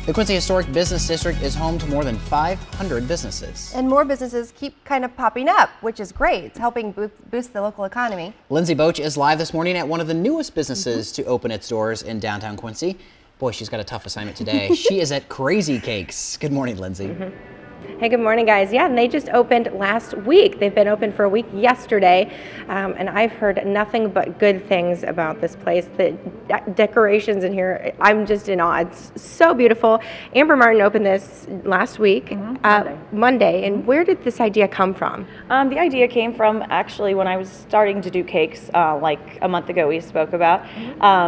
The Quincy Historic Business District is home to more than 500 businesses. And more businesses keep kind of popping up, which is great. It's helping boost the local economy. Lindsey Boetsch is live this morning at one of the newest businesses to open its doors in downtown Quincy. Boy, she's got a tough assignment today. She is at Krazy Cakes. Good morning, Lindsey. Hey, good morning, guys. Yeah, and they just opened last week. They've been open for a week yesterday, and I've heard nothing but good things about this place. The decorations in here, I'm just in awe. It's so beautiful. Amber Martin opened this last week, Monday. And where did this idea come from? The idea came from actually when I was starting to do cakes, like a month ago we spoke about,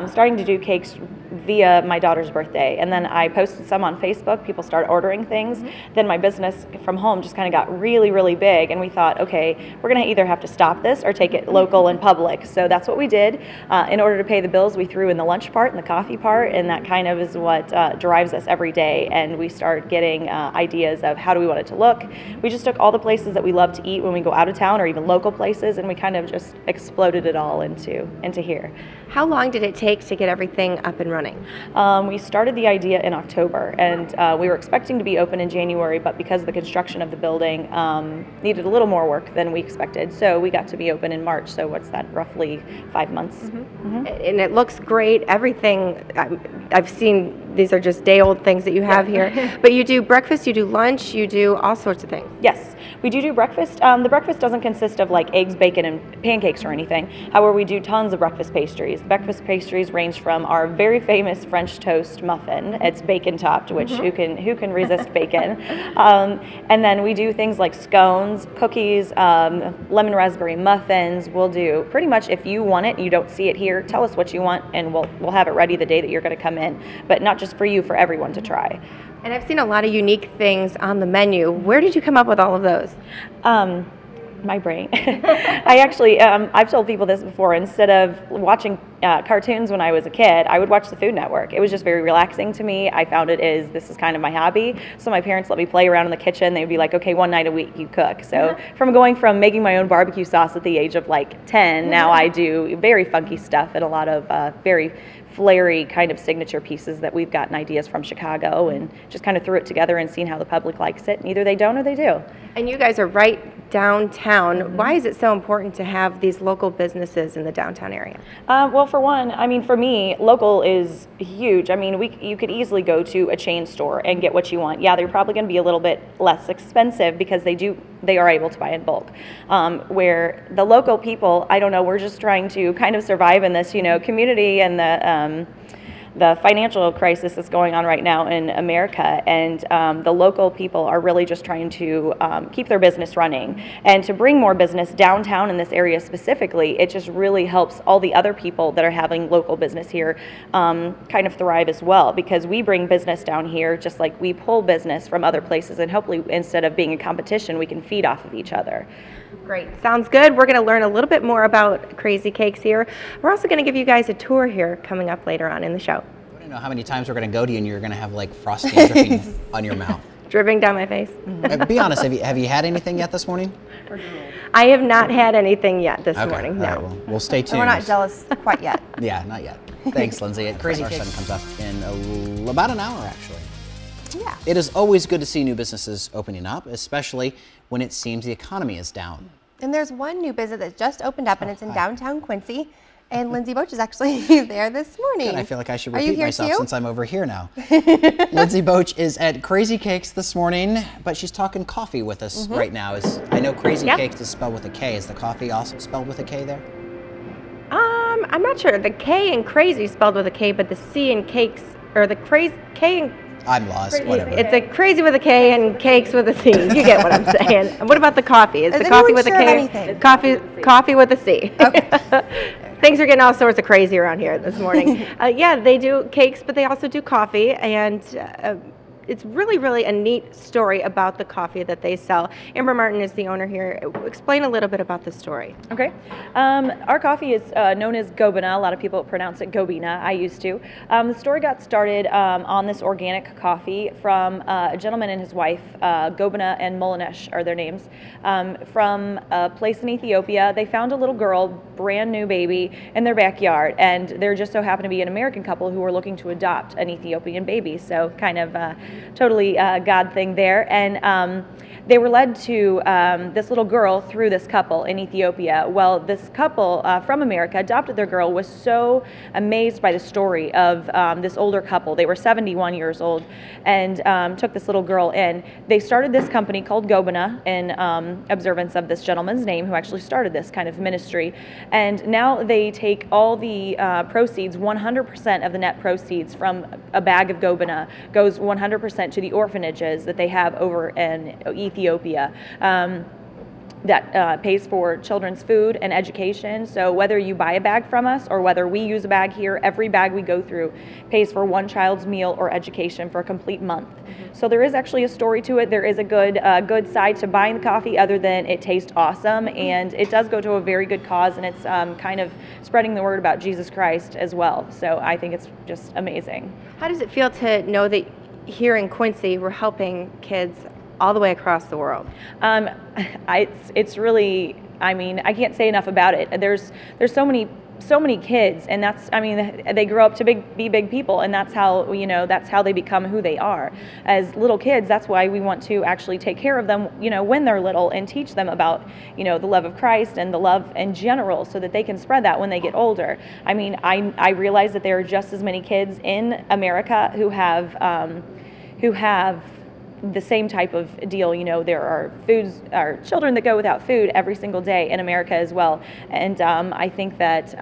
starting to do cakes via my daughter's birthday, and then I posted some on Facebook. People started ordering things. Then my business from home just kind of got really, really big, and we thought, okay, we're gonna either have to stop this or take it local and public. So that's what we did. In order to pay the bills, we threw in the lunch part and the coffee part, and that kind of is what drives us every day. And we started getting ideas of how do we want it to look. We just took all the places that we love to eat when we go out of town, or even local places, and we kind of just exploded it all into here. How long did it take to get everything up and running? We started the idea in October, and we were expecting to be open in January, but because of the construction of the building needed a little more work than we expected, so we got to be open in March. So what's that, roughly 5 months? And it looks great. Everything I've seen, these are just day-old things that you have here. But you do breakfast, you do lunch, you do all sorts of things. Yes, we do breakfast. The breakfast doesn't consist of like eggs, bacon, and pancakes or anything. However, we do tons of breakfast pastries. Breakfast pastries range from our very famous French toast muffin. It's bacon topped, which who can resist bacon? And then we do things like scones, cookies, lemon raspberry muffins. We'll do pretty much, if you want it and you don't see it here, tell us what you want, and we'll have it ready the day that you're going to come in. But not just for you, for everyone to try. And I've seen a lot of unique things on the menu. Where did you come up with all of those? My brain. I actually, I've told people this before, instead of watching cartoons when I was a kid, I would watch the Food Network. It was just very relaxing to me. I found this is kind of my hobby. So my parents let me play around in the kitchen. They'd be like, okay, one night a week you cook. So from making my own barbecue sauce at the age of like 10, now I do very funky stuff and a lot of very flary kind of signature pieces that we've gotten ideas from Chicago, and just kind of threw it together and seen how the public likes it, and either they don't or they do. And you guys are right downtown. Why is it so important to have these local businesses in the downtown area? Well, for one, I mean, for me, local is huge. I mean, you could easily go to a chain store and get what you want. Yeah, they're probably going to be a little bit less expensive because they are able to buy in bulk. Where the local people, I don't know, we're just trying to kind of survive in this, community and the financial crisis that's going on right now in America, and the local people are really just trying to keep their business running, and to bring more business downtown in this area specifically. It just really helps all the other people that are having local business here kind of thrive as well, because we bring business down here just like we pull business from other places, and hopefully instead of being a competition, we can feed off of each other. Great. Sounds good. We're going to learn a little bit more about Krazy Cakes here. We're also going to give you guys a tour here coming up later on in the show. I don't know how many times we're going to go to you and you're going to have like frosting dripping on your mouth. Dripping down my face. Be honest, have you had anything yet this morning? I have not had anything yet this morning, no. All right, well, we'll stay tuned. We're not jealous quite yet. Yeah, not yet. Thanks, Lindsey. Krazy Cakes comes up in about an hour, actually. Yeah. It is always good to see new businesses opening up, especially when it seems the economy is down. And there's one new business that just opened up, and it's in downtown Quincy. And Lindsey Boetsch is actually there this morning. Good, I feel like I should repeat myself too? since I'm over here now. Lindsey Boetsch is at Krazy Cakes this morning, but she's talking coffee with us right now. I know Krazy Cakes is spelled with a K. Is the coffee also spelled with a K there? I'm not sure. The K in Krazy spelled with a K, but the C in cakes, or the K in... I'm lost, whatever. It's a Krazy with a K and cakes with a C. You get what I'm saying. And what about the coffee? Is the coffee with a K? Coffee with a C. Okay. Things are getting all sorts of crazy around here this morning. Yeah, they do cakes, but they also do coffee, and it's really, really a neat story about the coffee that they sell. Amber Martin is the owner here. Explain a little bit about the story. Okay. Our coffee is known as Gobina. A lot of people pronounce it Gobina. I used to. The story got started on this organic coffee from a gentleman and his wife. Gobina and Molinesh are their names. From a place in Ethiopia, they found a little girl, brand new baby, in their backyard, and there just so happened to be an American couple who were looking to adopt an Ethiopian baby. So kind of totally God thing there. And they were led to this little girl through this couple in Ethiopia. Well, this couple from America adopted their girl, was so amazed by the story of this older couple. They were 71 years old and took this little girl in. They started this company called Gobina in observance of this gentleman's name who actually started this kind of ministry. And now they take all the proceeds, 100% of the net proceeds from a bag of Gobina goes 100% to the orphanages that they have over in Ethiopia. That pays for children's food and education. So whether you buy a bag from us or whether we use a bag here, every bag we go through pays for one child's meal or education for a complete month. So there is actually a story to it. There is a good side to buying the coffee other than it tastes awesome, and it does go to a very good cause, and it's kind of spreading the word about Jesus Christ as well. So I think it's just amazing. How does it feel to know that here in Quincy we're helping kids all the way across the world? It's really, I mean, I can't say enough about it. There's so many kids, and that's, I mean, they grow up to be big people, and that's how, you know, that's how they become who they are. As little kids, that's why we want to actually take care of them, you know, when they're little, and teach them about, you know, the love of Christ and the love in general, so that they can spread that when they get older. I mean, I realize that there are just as many kids in America who have the same type of deal. You know, there are children that go without food every single day in America as well. And I think that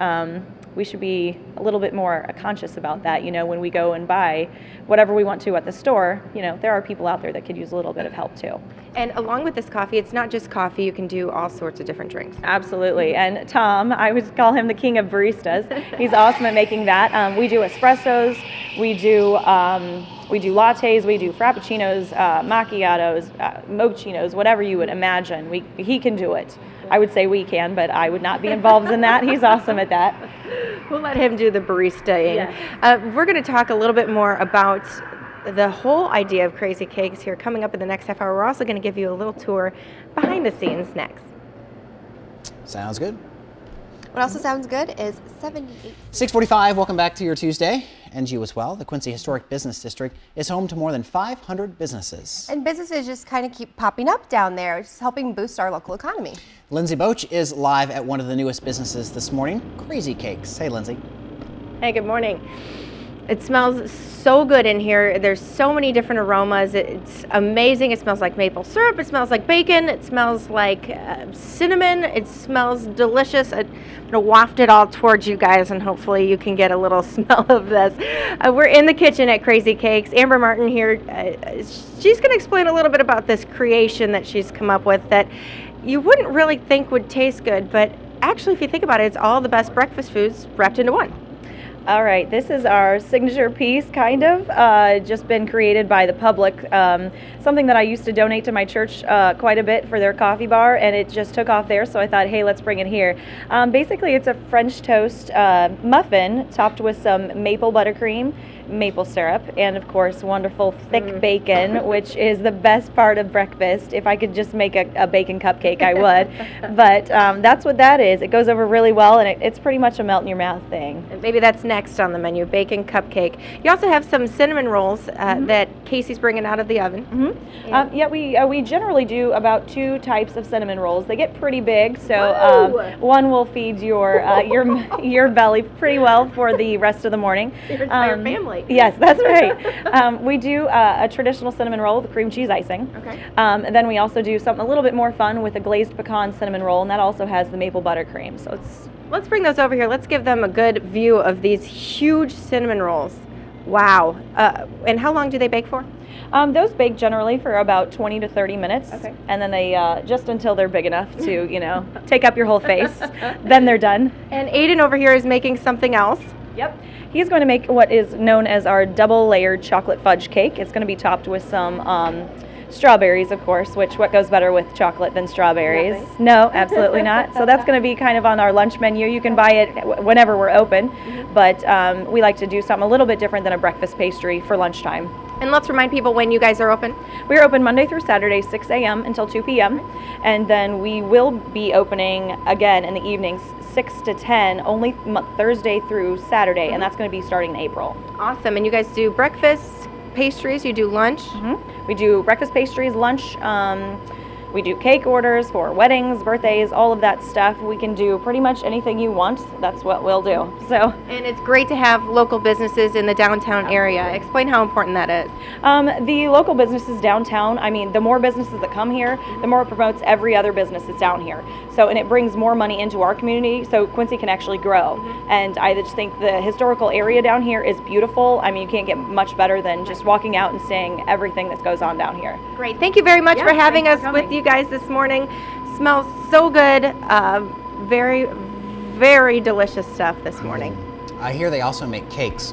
we should be a little bit more conscious about that. You know, when we go and buy whatever we want to at the store, you know, there are people out there that could use a little bit of help too. And along with this coffee, it's not just coffee, you can do all sorts of different drinks. Absolutely. And Tom, I would call him the king of baristas. He's awesome at making that. We do espressos, we do lattes, we do frappuccinos, macchiatos, mochachinos, whatever you would imagine. He can do it. I would say we can, but I would not be involved in that. He's awesome at that. We'll let him do the baristaing. Yes. We're going to talk a little bit more about the whole idea of Krazy Cakes here coming up in the next half hour. We're also going to give you a little tour behind the scenes next. Sounds good. What also sounds good is 78. 6:45, welcome back to your Tuesday. And you as well. The Quincy Historic Business District is home to more than 500 businesses. And businesses just kind of keep popping up down there, just helping boost our local economy. Lindsey Boetsch is live at one of the newest businesses this morning, Krazy Cakes. Hey, Lindsey. Hey, good morning. It smells so good in here. There's so many different aromas. It's amazing. It smells like maple syrup. It smells like bacon. It smells like cinnamon. It smells delicious. I'm going to waft it all towards you guys, and hopefully you can get a little smell of this. We're in the kitchen at Krazy Cakes. Amber Martin here. She's going to explain a little bit about this creation that she's come up with that you wouldn't really think would taste good, but actually, if you think about it, it's all the best breakfast foods wrapped into one. All right, this is our signature piece, kind of, just been created by the public. Something that I used to donate to my church quite a bit for their coffee bar, and it just took off there, so I thought, hey, let's bring it here. Basically, it's a French toast muffin topped with some maple buttercream, maple syrup, and of course wonderful thick bacon, which is the best part of breakfast. If I could just make a bacon cupcake, I would. But that's what that is. It goes over really well, and it's pretty much a melt in your mouth thing. And maybe that's next on the menu, bacon cupcake. You also have some cinnamon rolls that Casey's bringing out of the oven. Yeah, we generally do about 2 types of cinnamon rolls. They get pretty big, so one will feed your belly pretty well for the rest of the morning. Your entire family. Yes, that's right. We do a traditional cinnamon roll with cream cheese icing. Okay. And then we also do something a little bit more fun with a glazed pecan cinnamon roll, and that also has the maple buttercream. So it's. Let's bring those over here. Let's give them a good view of these huge cinnamon rolls. Wow. And how long do they bake for? Those bake generally for about 20 to 30 minutes. Okay. And then they, just until they're big enough to, you know, take up your whole face. Then they're done. And Aiden over here is making something else. Yep. He's going to make what is known as our double layered chocolate fudge cake. It's going to be topped with some strawberries, of course, which what goes better with chocolate than strawberries? Nothing. No, absolutely not. So that's going to be kind of on our lunch menu. You can buy it whenever we're open, but we like to do something a little bit different than a breakfast pastry for lunchtime. And let's remind people when you guys are open. We're open Monday through Saturday, 6 a.m. until 2 p.m. And then we will be opening again in the evenings, 6 to 10, only Thursday through Saturday, and that's going to be starting in April. Awesome. And you guys do breakfast, pastries, you do lunch? We do breakfast pastries, lunch, we do cake orders for weddings, birthdays, all of that stuff. We can do pretty much anything you want. That's what we'll do. So, and it's great to have local businesses in the downtown area. Explain how important that is. The local businesses downtown, I mean, the more businesses that come here, the more it promotes every other business that's down here. So, and it brings more money into our community so Quincy can actually grow. And I just think the historical area down here is beautiful. I mean, you can't get much better than just walking out and seeing everything that goes on down here. Great. Thank you very much for having us with you guys this morning. Smells so good. Very, very delicious stuff this morning. I hear they also make cakes.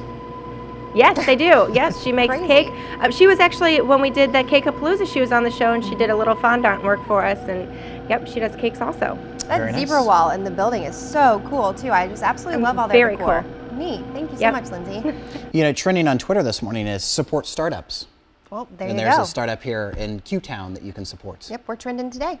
Yes, they do. Yes, she makes Crazy. cake. She was actually, when we did that Cake-A-Palooza, she was on the show and she did a little fondant work for us. And yep, she does cakes also. That Very zebra nice. wall in the building is so cool too. I just absolutely love all their Very decor. cool. Neat. Thank you so Yep. much, Lindsay. You know, trending on Twitter this morning is support startups. Well, there And you there's go. a startup here in Q-Town that you can support. Yep, we're trending today.